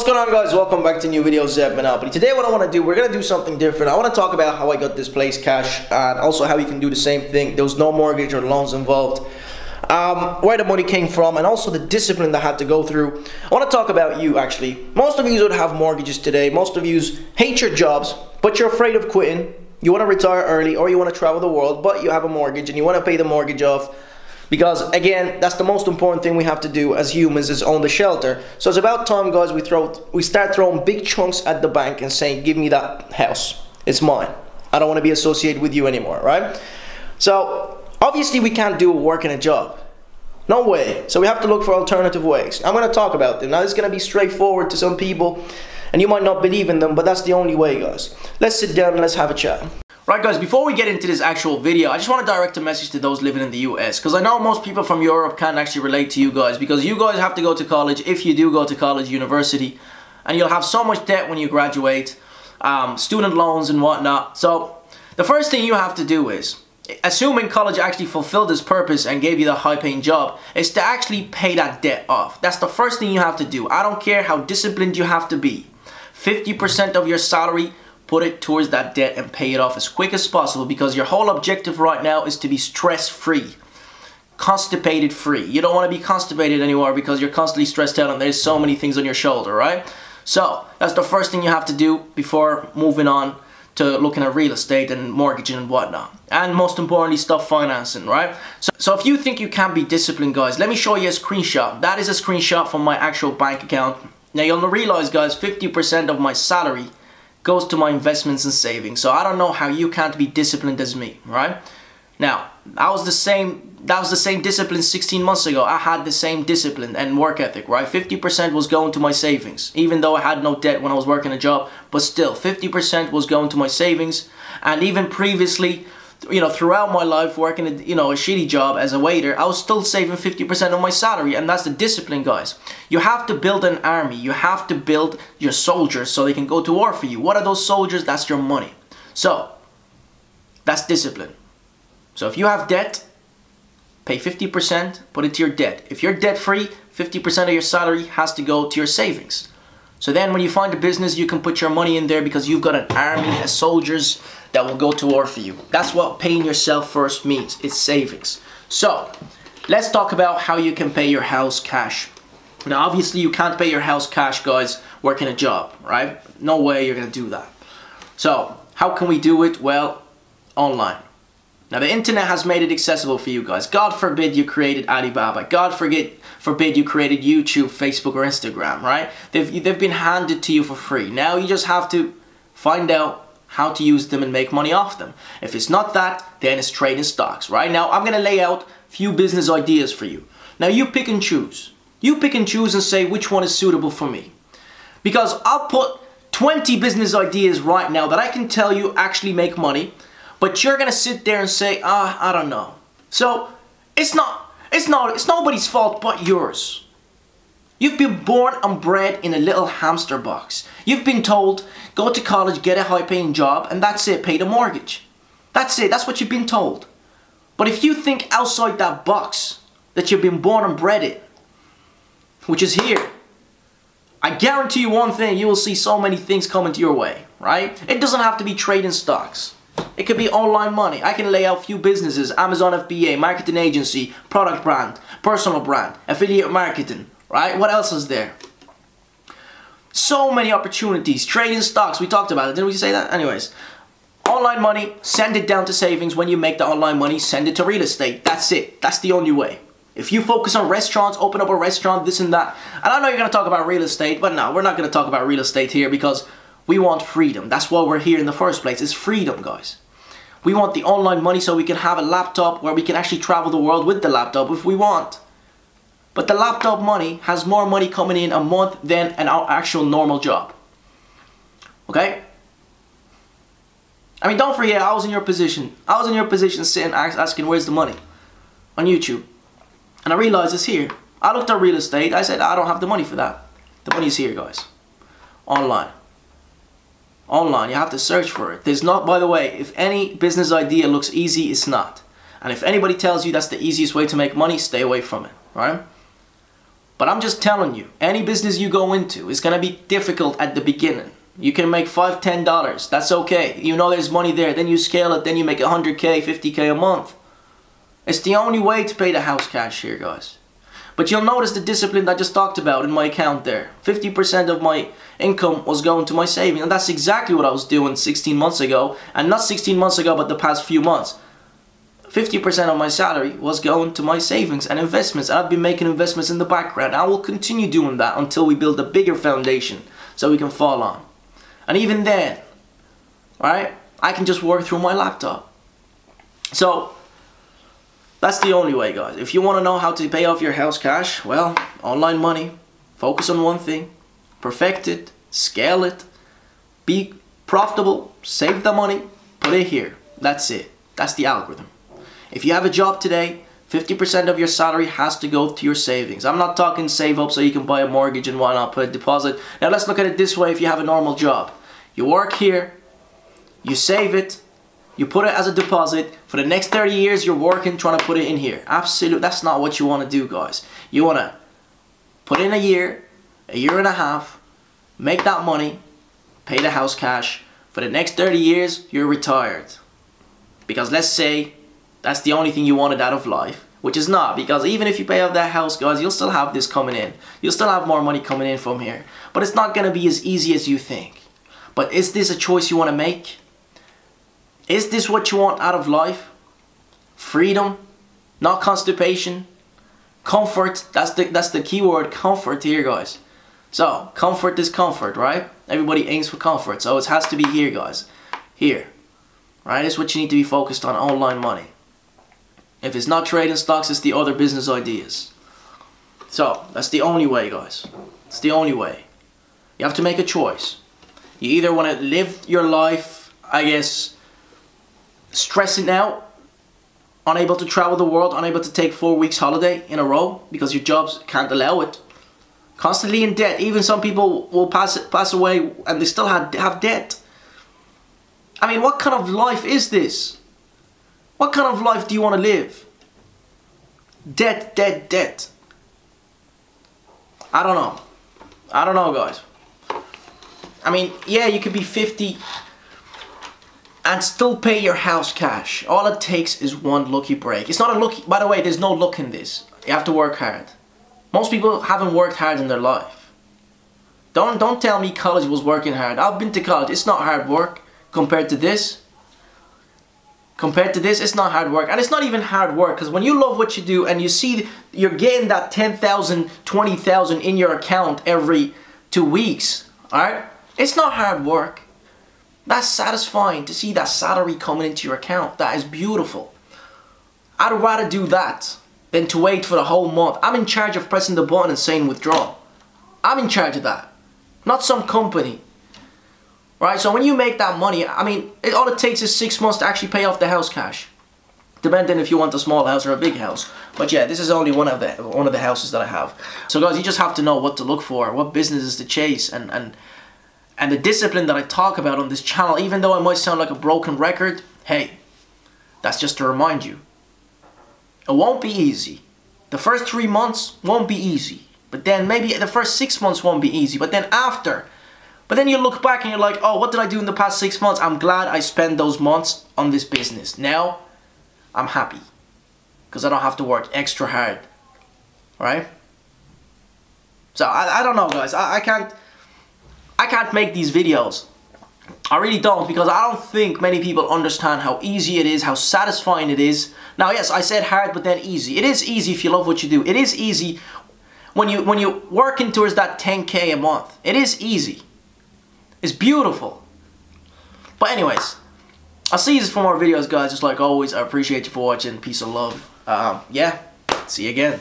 What's going on, guys? Welcome back to new videos, Zeb Monopoly. Today what I want to do, we're going to do something different. I want to talk about how I got this place cash and also how you can do the same thing. There was no mortgage or loans involved. Where the money came from and also the discipline that I had to go through. I want to talk about you actually. Most of you would have mortgages today. Most of you hate your jobs, but you're afraid of quitting. You want to retire early or you want to travel the world, but you have a mortgage and you want to pay the mortgage off. Because again, that's the most important thing we have to do as humans, is own the shelter. So it's about time, guys, we start throwing big chunks at the bank and saying, give me that house, it's mine, I don't want to be associated with you anymore, right? So obviously we can't do work in a job, no way. So we have to look for alternative ways. I'm going to talk about them. Now it's going to be straightforward to some people and you might not believe in them, but that's the only way, guys. Let's sit down and let's have a chat. Right, guys, before we get into this actual video, I just want to direct a message to those living in the US, because I know most people from Europe can't actually relate to you guys, because you guys have to go to college, if you do go to college, university, and you'll have so much debt when you graduate, student loans and whatnot. So the first thing you have to do is, assuming college actually fulfilled its purpose and gave you the high-paying job, is to actually pay that debt off. That's the first thing you have to do. I don't care how disciplined you have to be. 50% of your salary, put it towards that debt and pay it off as quick as possible, because your whole objective right now is to be stress-free, constipated-free. You don't want to be constipated anymore because you're constantly stressed out and there's so many things on your shoulder, right? So that's the first thing you have to do before moving on to looking at real estate and mortgaging and whatnot. And most importantly, stuff financing, right? So if you think you can't be disciplined, guys, let me show you a screenshot. That is a screenshot from my actual bank account. Now you'll realize, guys, 50% of my salary goes to my investments and savings. So I don't know how you can't be disciplined as me, right? Now, that was the same discipline 16 months ago. I had the same discipline and work ethic, right? 50% was going to my savings, even though I had no debt when I was working a job, but still 50% was going to my savings. And even previously, you know, throughout my life working a shitty job as a waiter, I was still saving 50% of my salary, and that's the discipline, guys. You have to build an army. You have to build your soldiers so they can go to war for you. What are those soldiers? That's your money. So that's discipline. So if you have debt, pay 50%, put it to your debt. If you're debt free, 50% of your salary has to go to your savings. So then when you find a business, you can put your money in there because you've got an army of soldiers that will go to war for you. That's what paying yourself first means. It's savings. So let's talk about how you can pay your house cash. Now obviously you can't pay your house cash, guys, working a job, right? No way you're gonna do that. So how can we do it? Well, online. Now the internet has made it accessible for you guys. God forbid you created Alibaba. God forbid you created YouTube, Facebook or Instagram, right? They've been handed to you for free. Now you just have to find out how to use them and make money off them. If it's not that, then it's trading stocks, right? Now I'm gonna lay out a few business ideas for you. Now you pick and choose. You pick and choose and say which one is suitable for me. Because I'll put 20 business ideas right now that I can tell you actually make money, but you're gonna sit there and say, I don't know. So it's nobody's fault but yours. You've been born and bred in a little hamster box. You've been told, go to college, get a high-paying job, and that's it, pay the mortgage. That's it, that's what you've been told. But if you think outside that box that you've been born and bred in, which is here, I guarantee you one thing, you will see so many things coming to your way, right? It doesn't have to be trading stocks. It could be online money. I can lay out a few businesses: Amazon FBA, marketing agency, product brand, personal brand, affiliate marketing, right? What else is there? So many opportunities. Trading stocks, we talked about it. Didn't we say that? Anyways, online money, send it down to savings. When you make the online money, send it to real estate. That's it. That's the only way. If you focus on restaurants, open up a restaurant, this and that. And I know you're going to talk about real estate, but no, we're not going to talk about real estate here because we want freedom. That's why we're here in the first place. It's freedom, guys. We want the online money so we can have a laptop where we can actually travel the world with the laptop if we want. But the laptop money has more money coming in a month than an actual normal job. Okay? I mean, don't forget, I was in your position. I was in your position sitting asking, where's the money? On YouTube. And I realized it's here. I looked at real estate. I said, I don't have the money for that. The money's here, guys. Online. Online, you have to search for it. There's not, by the way, if any business idea looks easy, it's not. And if anybody tells you that's the easiest way to make money, stay away from it, right? But I'm just telling you, any business you go into is gonna be difficult at the beginning. You can make $5, $10, that's okay. You know there's money there, then you scale it, then you make 100K, 50K a month. It's the only way to pay the house cash here, guys. But you'll notice the discipline I just talked about in my account there. 50% of my income was going to my savings, and that's exactly what I was doing 16 months ago. And not 16 months ago, but the past few months. 50% of my salary was going to my savings and investments. And I've been making investments in the background. I will continue doing that until we build a bigger foundation so we can fall on. And even then, right, I can just work through my laptop. So that's the only way, guys. If you want to know how to pay off your house cash, well, online money, focus on one thing, perfect it, scale it, be profitable, save the money, put it here. That's it. That's the algorithm. If you have a job today, 50% of your salary has to go to your savings. I'm not talking save up so you can buy a mortgage and whatnot, put a deposit. Now let's look at it this way. If you have a normal job, you work here, you save it, you put it as a deposit. For the next 30 years, you're working, trying to put it in here. Absolutely, that's not what you want to do, guys. You want to put in a year and a half, make that money, pay the house cash. For the next 30 years, you're retired. Because let's say that's the only thing you wanted out of life, which is not, because even if you pay off that house, guys, you'll still have this coming in. You'll still have more money coming in from here. But it's not going to be as easy as you think. But is this a choice you want to make? Is this what you want out of life? Freedom, not constipation, comfort. That's the key word, comfort here, guys. So, comfort is comfort, right? Everybody aims for comfort. So it has to be here, guys. Here. Right? That's what you need to be focused on, online money. If it's not trading stocks, it's the other business ideas. So, that's the only way, guys. It's the only way. You have to make a choice. You either want to live your life, I guess, stressing out, unable to travel the world, unable to take 4 weeks holiday in a row because your jobs can't allow it. Constantly in debt. Even some people will pass away and they still have debt. I mean, what kind of life is this? What kind of life do you want to live? Debt, debt, debt. I don't know. I don't know, guys. I mean, yeah, you could be 50 and still pay your house cash. All it takes is one lucky break. It's not a lucky, by the way, there's no luck in this. You have to work hard. Most people haven't worked hard in their life. Don't tell me college was working hard. I've been to college. It's not hard work compared to this. Compared to this, it's not hard work. And it's not even hard work, because when you love what you do and you see you're getting that 10,000, 20,000 in your account every 2 weeks, alright? It's not hard work. That's satisfying to see that salary coming into your account. That is beautiful. I'd rather do that than to wait for the whole month. I'm in charge of pressing the button and saying withdraw. I'm in charge of that. Not some company. Right, so when you make that money, I mean, all it takes is 6 months to actually pay off the house cash. Depending if you want a small house or a big house. But yeah, this is only one of the houses that I have. So guys, you just have to know what to look for, what businesses to chase, and the discipline that I talk about on this channel. Even though I might sound like a broken record, hey, that's just to remind you. It won't be easy. The first 3 months won't be easy. But then maybe the first 6 months won't be easy. But then after... But then you look back and you're like, oh, what did I do in the past 6 months? I'm glad I spent those months on this business. Now, I'm happy. Because I don't have to work extra hard. Right? So, I don't know, guys. I can't make these videos. I really don't, because I don't think many people understand how easy it is, how satisfying it is. Now, yes, I said hard, but then easy. It is easy if you love what you do. It is easy when you're working towards that 10K a month. It is easy. It's beautiful. But anyways, I'll see you for more videos, guys. Just like always, I appreciate you for watching. Peace and love. Yeah, see you again.